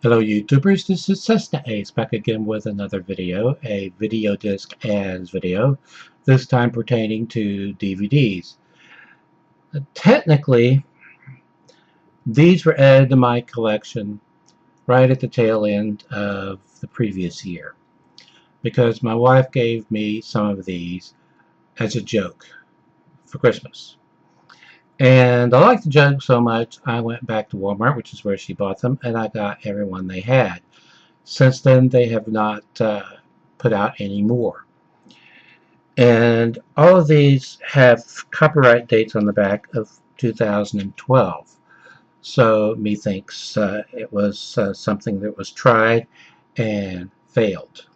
Hello YouTubers, this is Cessnaace back again with another video, a video disc ads video, this time pertaining to DVDs. Technically, these were added to my collection right at the tail end of the previous year because my wife gave me some of these as a joke for Christmas. And I liked the joke so much, I went back to Walmart, which is where she bought them, and I got every one they had. Since then, they have not put out any more. And all of these have copyright dates on the back of 2012. So methinks it was something that was tried and failed.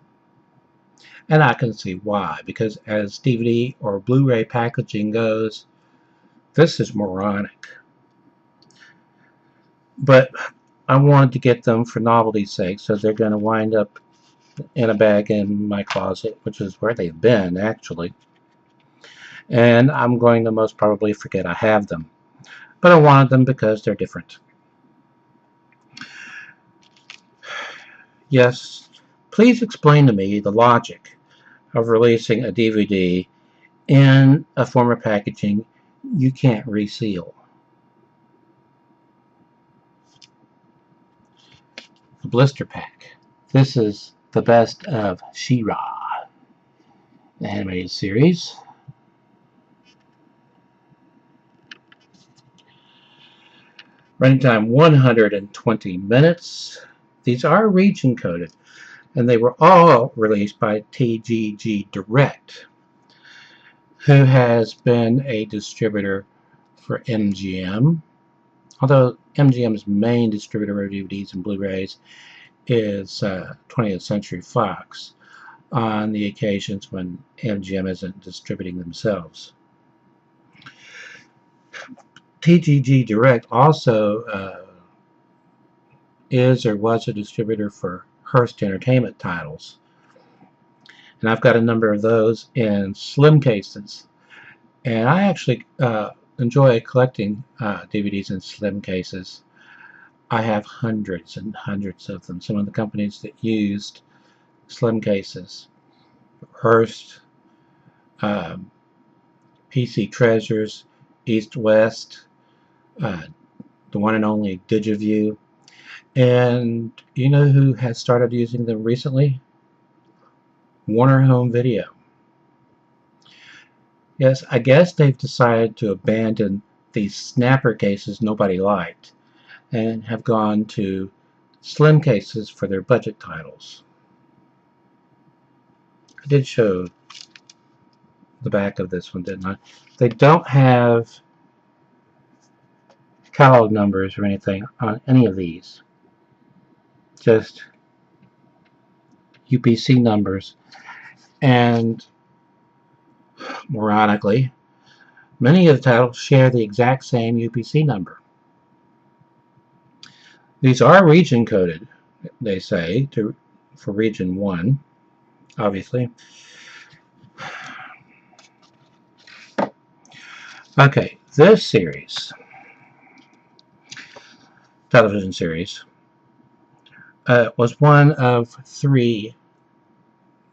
And I can see why, because as DVD or Blu-ray packaging goes, this is moronic. But I wanted to get them for novelty's sake, so they're going to wind up in a bag in my closet, which is where they've been actually. And I'm going to most probably forget I have them. But I wanted them because they're different. Yes, please explain to me the logic of releasing a DVD in a form of packaging you can't reseal. The blister pack. This is the best of She-Ra, the animated series. Running time 120 minutes. These are region coded, and they were all released by TGG Direct, who has been a distributor for MGM, although MGM's main distributor of DVDs and Blu-rays is 20th Century Fox on the occasions when MGM isn't distributing themselves. TGG Direct also is or was a distributor for Hearst Entertainment titles. And I've got a number of those in slim cases. And I actually enjoy collecting DVDs in slim cases. I have hundreds and hundreds of them. Some of the companies that used slim cases: Hearst, PC Treasures, East West, the one and only Digiview. And you know who has started using them recently? Warner Home Video. Yes, I guess they've decided to abandon these snapper cases nobody liked and have gone to slim cases for their budget titles. I did show the back of this one, didn't I? They don't have catalog numbers or anything on any of these. Just UPC numbers. And moronically, many of the titles share the exact same UPC number. These are region coded, they say, for region 1, obviously. Okay, this series, television series, was one of 3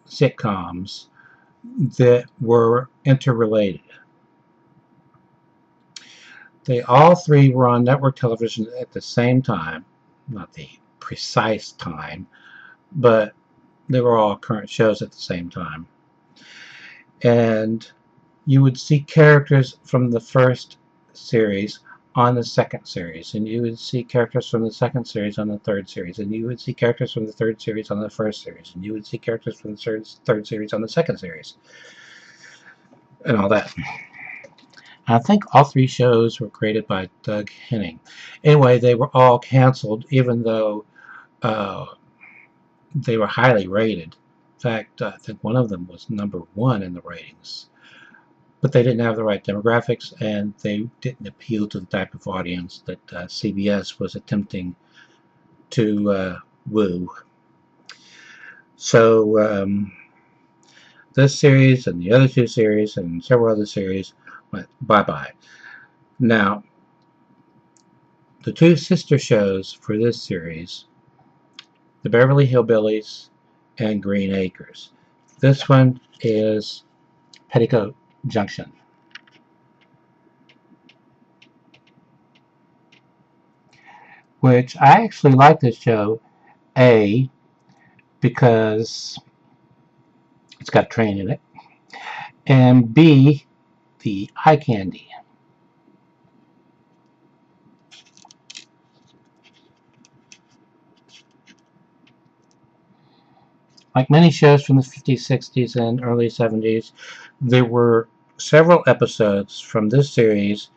sitcoms that were interrelated. They all 3 were on network television at the same time, not the precise time, but they were all current shows at the same time. And you would see characters from the first series on the second series, and you would see characters from the second series on the third series, and you would see characters from the third series on the first series, and you would see characters from the third series on the second series, and all that. I think all 3 shows were created by Doug Henning. Anyway, they were all canceled, even though they were highly rated. In fact, I think one of them was #1 in the ratings. But they didn't have the right demographics, and they didn't appeal to the type of audience that CBS was attempting to woo. So this series and the other 2 series and several other series went bye-bye. Now, the 2 sister shows for this series The Beverly Hillbillies, and Green Acres. This one is Petticoat Junction. Which I actually like this show, A, because it's got a train in it, and B, the eye candy. Like many shows from the 50s, 60s, and early 70s, there were several episodes from this series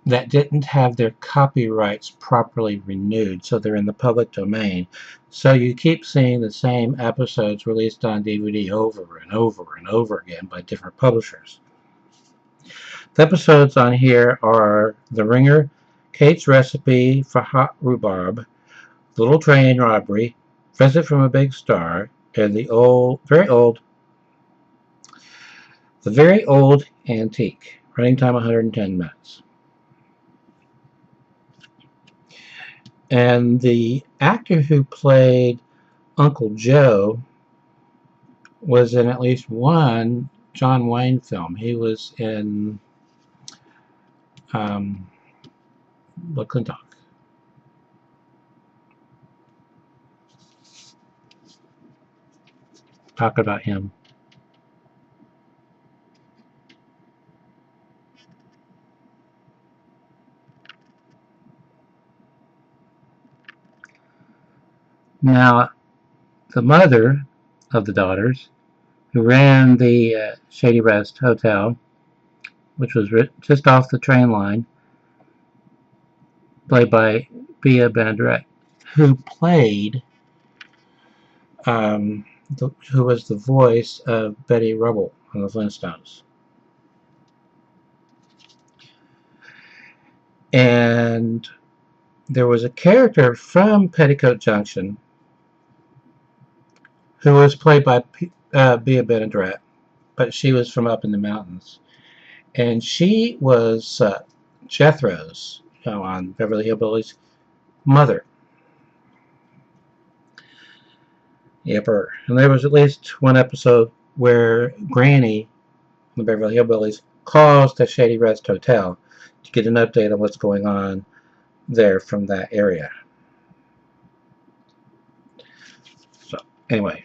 that didn't have their copyrights properly renewed, so they're in the public domain. So you keep seeing the same episodes released on DVD over and over and over again by different publishers. The episodes on here are The Ringer, Kate's Recipe for Hot Rhubarb, Little Train Robbery, Visit from a Big Star, and the very old antique. Running time 110 minutes. And the actor who played Uncle Joe was in at least one John Wayne film. He was in McClintock. Talk about him. Now, the mother of the daughters, who ran the Shady Rest Hotel, which was just off the train line, played by Bea Benaderet, who played, who was the voice of Betty Rubble on the Flintstones. And there was a character from Petticoat Junction who was played by Bea Benaderet, but she was from up in the mountains. And she was Jethro's, on Beverly Hillbillies, mother. Yepper. And there was at least one episode where Granny, the Beverly Hillbillies, calls the Shady Rest Hotel to get an update on what's going on there from that area. So, anyway.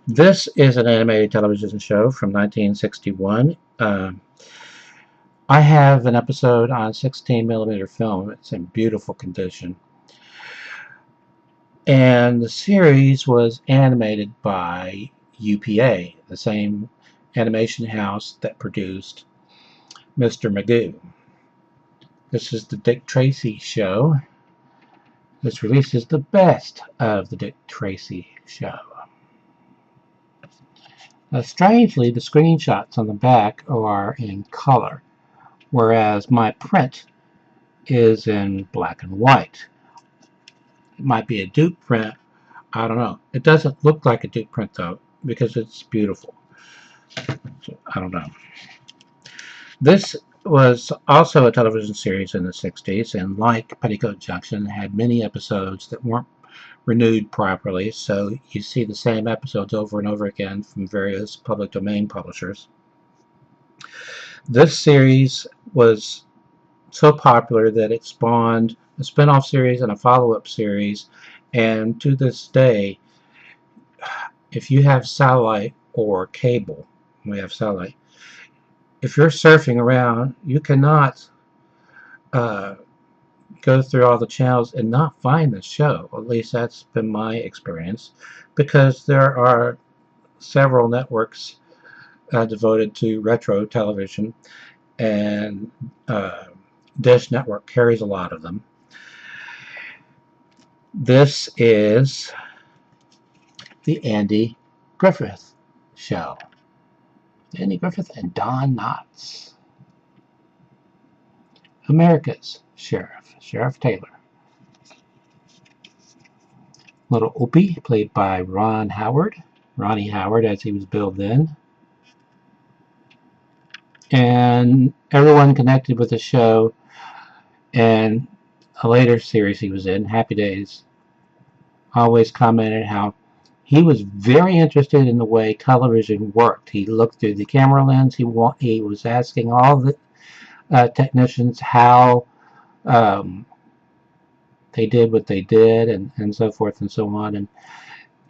This is an animated television show from 1961. I have an episode on 16mm film. It's in beautiful condition. And the series was animated by UPA, the same animation house that produced Mr. Magoo. This is the Dick Tracy show. This releases the best of the Dick Tracy show. Now, strangely, the screenshots on the back are in color, whereas my print is in black and white. It might be a dupe print. I don't know. It doesn't look like a dupe print, though, because it's beautiful. So, I don't know. This was also a television series in the 60s, and like Petticoat Junction, had many episodes that weren't renewed properly, so you see the same episodes over and over again from various public domain publishers. This series was so popular that it spawned a spin-off series and a follow-up series, and to this day, if you have satellite or cable, we have satellite, if you're surfing around, you cannot go through all the channels and not find the show. At least that's been my experience, because there are several networks devoted to retro television, and Dish Network carries a lot of them. This is the Andy Griffith Show. Andy Griffith and Don Knotts. America's Sheriff, Sheriff Taylor. Little Opie, played by Ronnie Howard, as he was billed then. And everyone connected with the show, and a later series he was in, Happy Days, always commented how he was very interested in the way television worked. He looked through the camera lens. He was asking all the technicians how they did what they did, and so forth and so on.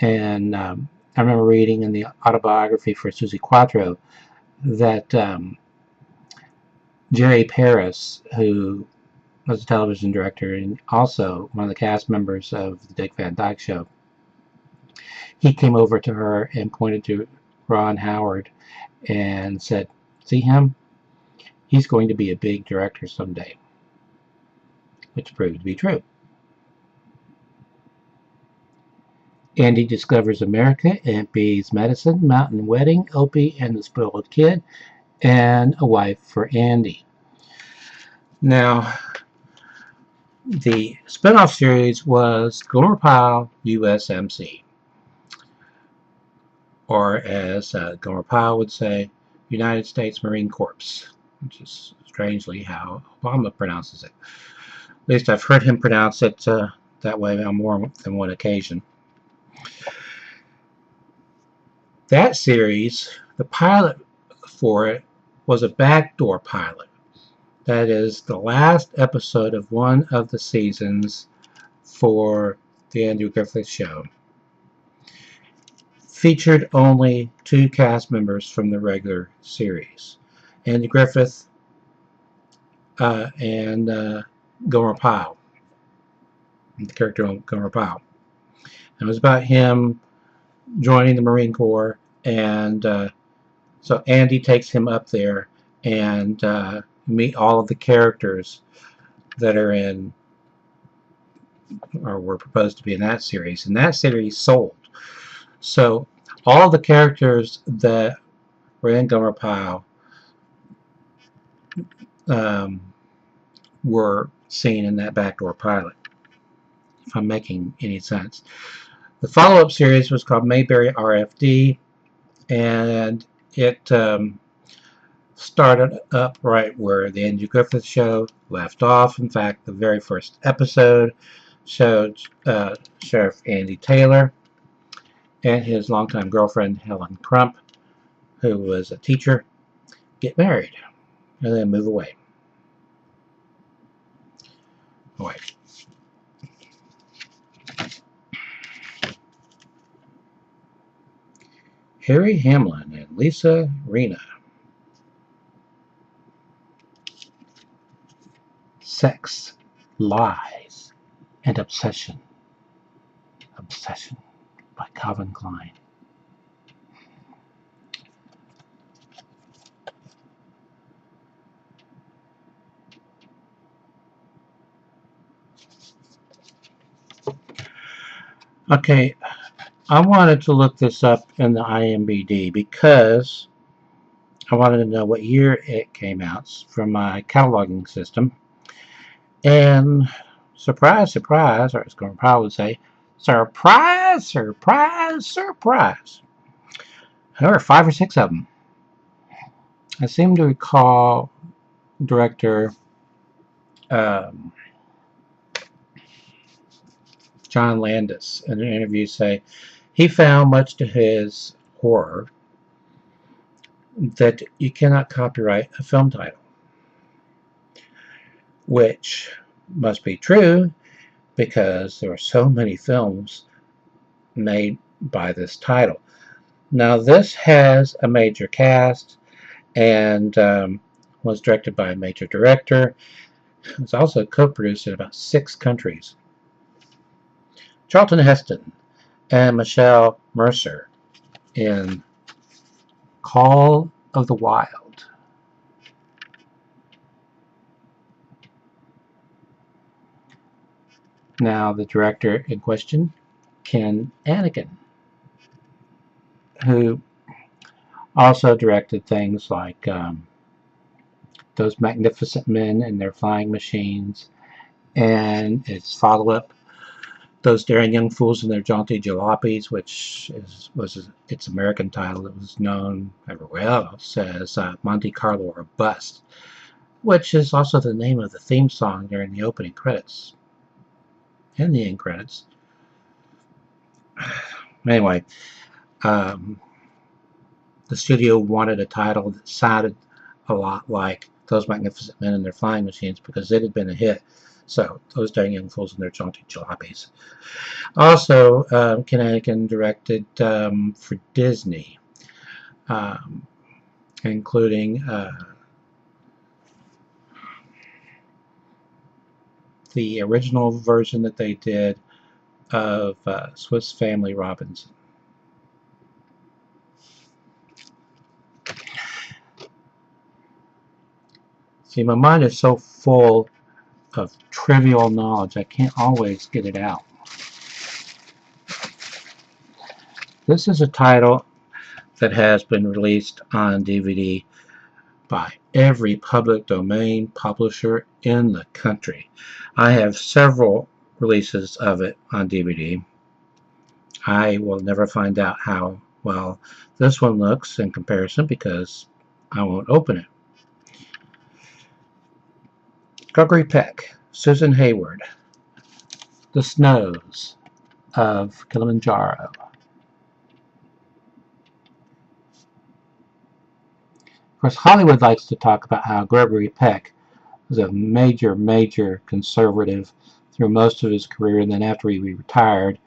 And I remember reading in the autobiography for Susie Quattro that Jerry Paris, who was a television director and also one of the cast members of the Dick Van Dyke Show, he came over to her and pointed to Ron Howard and said, "See him? He's going to be a big director someday," which proved to be true. Andy discovers America, Aunt Bee's medicine, Mountain Wedding, Opie and the Spoiled Kid, and a wife for Andy. Now, the spin-off series was Gomer Pyle USMC, or as Gomer Pyle would say, United States Marine Corps, which is strangely how Obama pronounces it. At least I've heard him pronounce it that way on more than one occasion. That series, the pilot for it was a backdoor pilot. That is the last episode of one of the seasons for the Andrew Griffith Show. Featured only 2 cast members from the regular series, Andy Griffith and Gomer Pyle, the character of Gomer Pyle. It was about him joining the Marine Corps, and so Andy takes him up there and meet all of the characters that are in or were proposed to be in that series, and that series sold. So all the characters that were in Gomer Pyle were seen in that backdoor pilot, if I'm making any sense. The follow-up series was called Mayberry RFD, and it started up right where the Andrew Griffith Show left off. In fact, the very first episode showed Sheriff Andy Taylor and his longtime girlfriend Helen Crump, who was a teacher, get married and then move away. Harry Hamlin and Lisa Rinna. Sex, Lies, and Obsession. Obsession by Calvin Klein. Okay, I wanted to look this up in the IMDb because I wanted to know what year it came out from my cataloging system. And surprise, surprise, or as Gomer Pyle would say, surprise, surprise, surprise. There were 5 or 6 of them. I seem to recall director John Landis in an interview say he found, much to his horror, that you cannot copyright a film title, which must be true because there are so many films made by this title. Now, this has a major cast and was directed by a major director. It's also co-produced in about 6 countries. Charlton Heston and Michelle Mercer in Call of the Wild. Now, the director in question, Ken Anakin, who also directed things like Those Magnificent Men and Their Flying Machines, and its follow-up, Those Daring Young Fools and Their Jaunty Jalopies, which was its American title. It was known everywhere else as Monte Carlo or Bust. which is also the name of the theme song during the opening credits and the end credits. Anyway, the studio wanted a title that sounded a lot like Those Magnificent Men and Their Flying Machines because it had been a hit. So, Those Dang Young Fools and Their Jaunty Jalopies. Also, Kinnigan directed for Disney, including the original version that they did of Swiss Family Robinson. See, my mind is so full of trivial knowledge, I can't always get it out. This is a title that has been released on DVD by every public domain publisher in the country. I have several releases of it on DVD. I will never find out how well this one looks in comparison because I won't open it. Gregory Peck, Susan Hayward, The Snows of Kilimanjaro. Of course, Hollywood likes to talk about how Gregory Peck was a major conservative through most of his career, and then after he retired,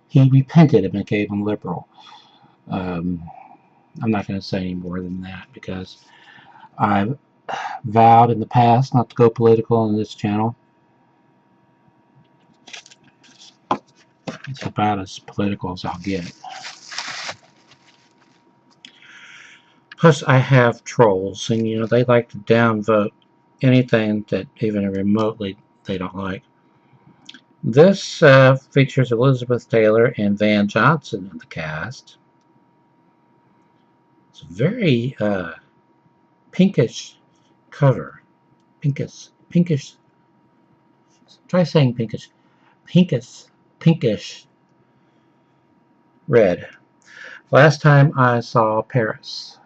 he repented and became a liberal. I'm not going to say any more than that because I've vowed in the past not to go political on this channel. It's about as political as I'll get. Plus, I have trolls, and you know they like to downvote anything that even remotely they don't like. This features Elizabeth Taylor and Van Johnson in the cast. It's a very pinkish cover. Pinkish. Try saying pinkish. Pinkish red. Last time I saw Paris.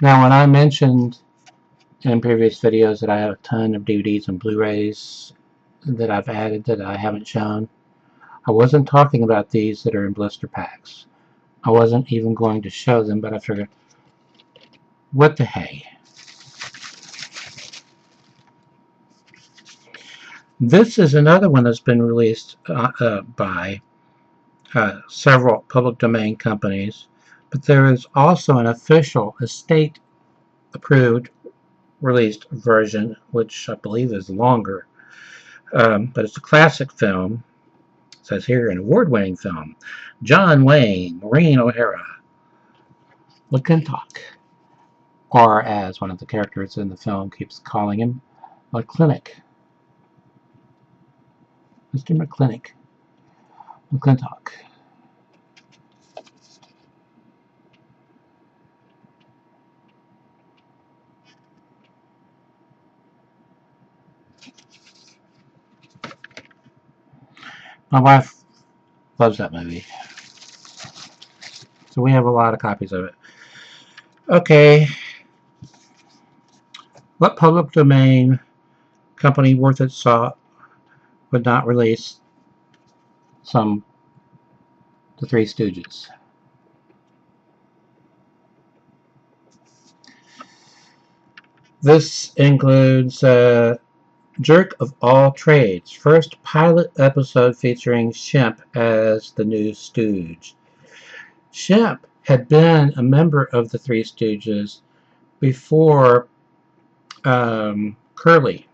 Now, when I mentioned in previous videos that I have a ton of DVDs and Blu-rays that I've added that I haven't shown, I wasn't talking about these that are in blister packs. I wasn't even going to show them, but I figured, what the hey? This is another one that's been released by several public domain companies, but there is also an official estate-approved released version, which I believe is longer, but it's a classic film. It says here, an award-winning film. John Wayne, Maureen O'Hara, McClintock, or as one of the characters in the film keeps calling him, McClintock. Mr. McClintock. My wife loves that movie. So we have a lot of copies of it. Okay. What public domain company worth its salt would not release The Three Stooges? This includes Jerk of All Trades, first pilot episode featuring Shemp as the new Stooge. Shemp had been a member of the Three Stooges before Curly.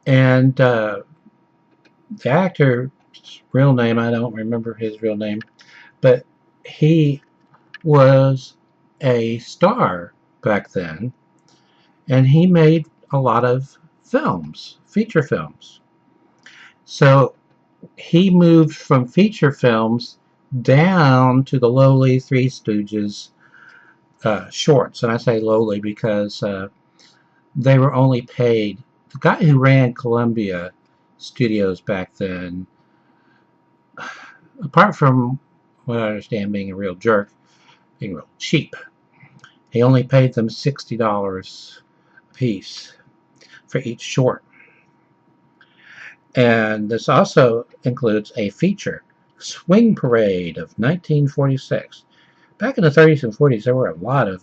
And the actor's real name, I don't remember his real name, but he was a star back then, and he made a lot of films, feature films. So he moved from feature films down to the lowly Three Stooges shorts. And I say lowly because they were only paid. The guy who ran Columbia Studios back then, apart from what I understand, being a real jerk, being real cheap. He only paid them $60 a piece for each short. And this also includes a feature, Swing Parade of 1946. Back in the 30s and 40s, there were a lot of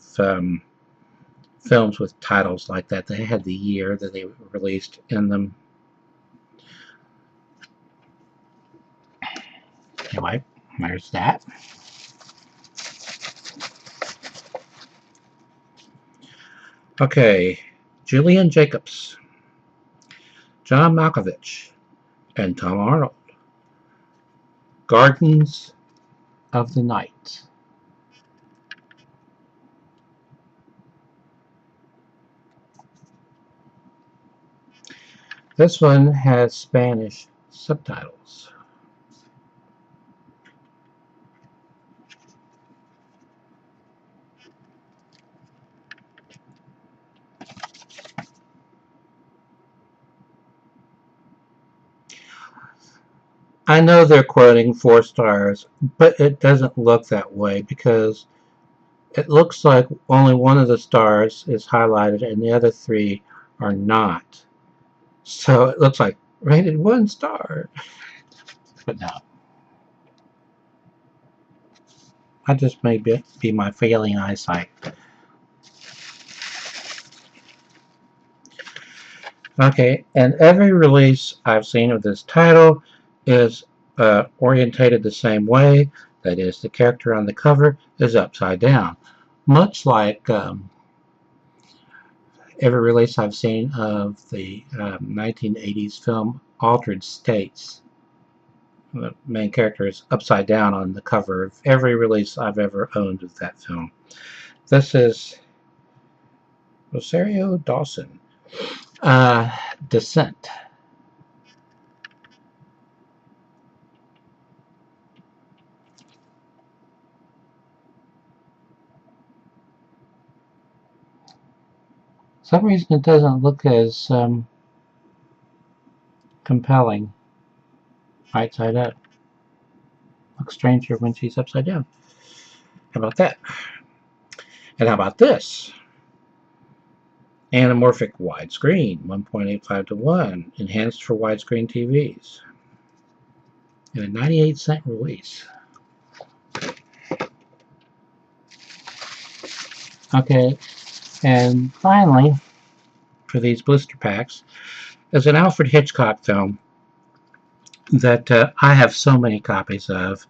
films with titles like that. They had the year that they were released in them. Anyway, there's that. Okay, Julian Jacobs, John Malkovich, and Tom Arnold. Gardens of the Night. This one has Spanish subtitles. I know they're quoting 4 stars, but it doesn't look that way because it looks like only one of the stars is highlighted and the other 3 are not. So it looks like rated 1 star. But no. That just may be my failing eyesight. Okay, and every release I've seen of this title is orientated the same way. That is, the character on the cover is upside down. Much like every release I've seen of the 1980s film Altered States. The main character is upside down on the cover of every release I've ever owned of that film. This is Rosario Dawson. Descent. For some reason it doesn't look as compelling right side up. Looks stranger when she's upside down. How about that? And how about this? Anamorphic widescreen, 1.85 to 1, enhanced for widescreen TVs. In a 98-cent release. Okay, and finally, for these blister packs, is an Alfred Hitchcock film that I have so many copies of.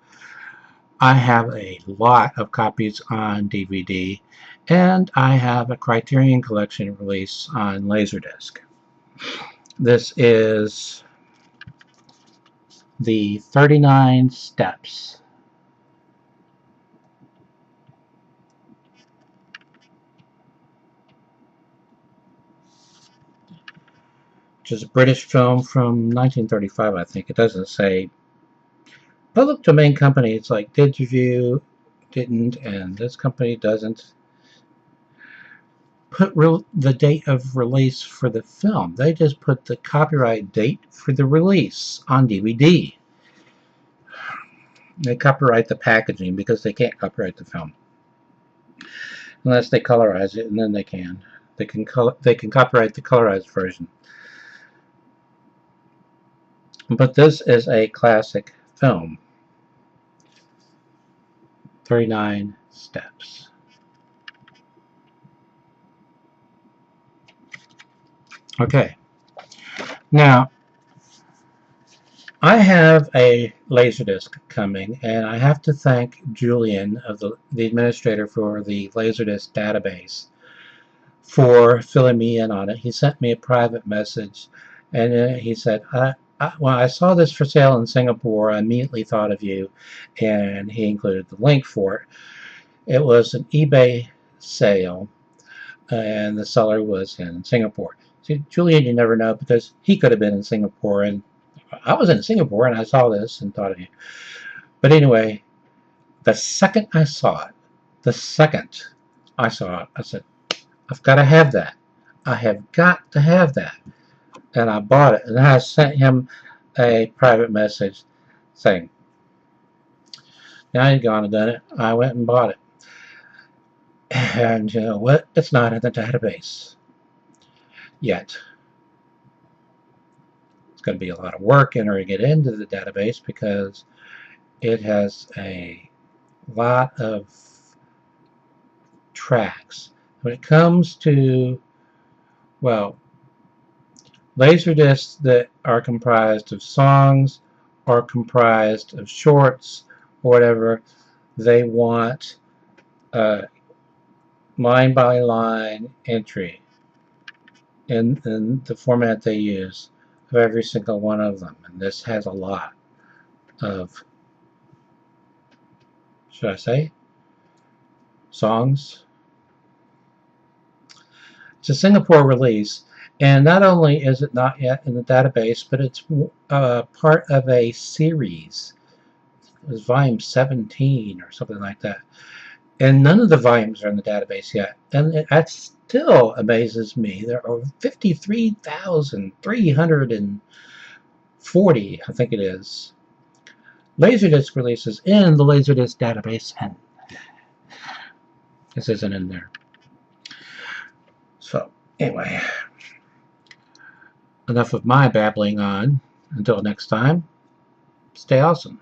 I have a lot of copies on DVD, and I have a Criterion Collection release on Laserdisc. This is the 39 Steps. Which is a British film from 1935, I think. It doesn't say. Public domain companies like Digiview didn't, and this company doesn't put the date of release for the film. They just put the copyright date for the release on DVD. They copyright the packaging because they can't copyright the film unless they colorize it, and then they can. They can copyright the colorized version. But this is a classic film. 39 Steps. Okay. Now, I have a Laserdisc coming, and I have to thank Julian, of the administrator for the Laserdisc database, for filling me in on it. He sent me a private message, and he said, when I saw this for sale in Singapore, I immediately thought of you, and he included the link for it. It was an eBay sale, and the seller was in Singapore. See, Julian, you never know, because he could have been in Singapore, and I was in Singapore, and I saw this and thought of you. But anyway, the second I saw it, I said, I've got to have that. I have got to have that. And I bought it. And I sent him a private message saying, Now you've gone and done it. I went and bought it. And you know what? It's not in the database yet. It's going to be a lot of work entering it into the database because it has a lot of tracks. When it comes to, well, Laserdiscs that are comprised of songs or comprised of shorts or whatever, they want line-by-line entry in the format they use of every single one of them. And this has a lot of, should I say, songs. It's a Singapore release, and not only is it not yet in the database, but it's part of a series. It was volume 17 or something like that. And none of the volumes are in the database yet. And that still amazes me. There are 53,340, I think it is, Laserdisc releases in the Laserdisc database, and this isn't in there. So, anyway, enough of my babbling on. Until next time, stay awesome.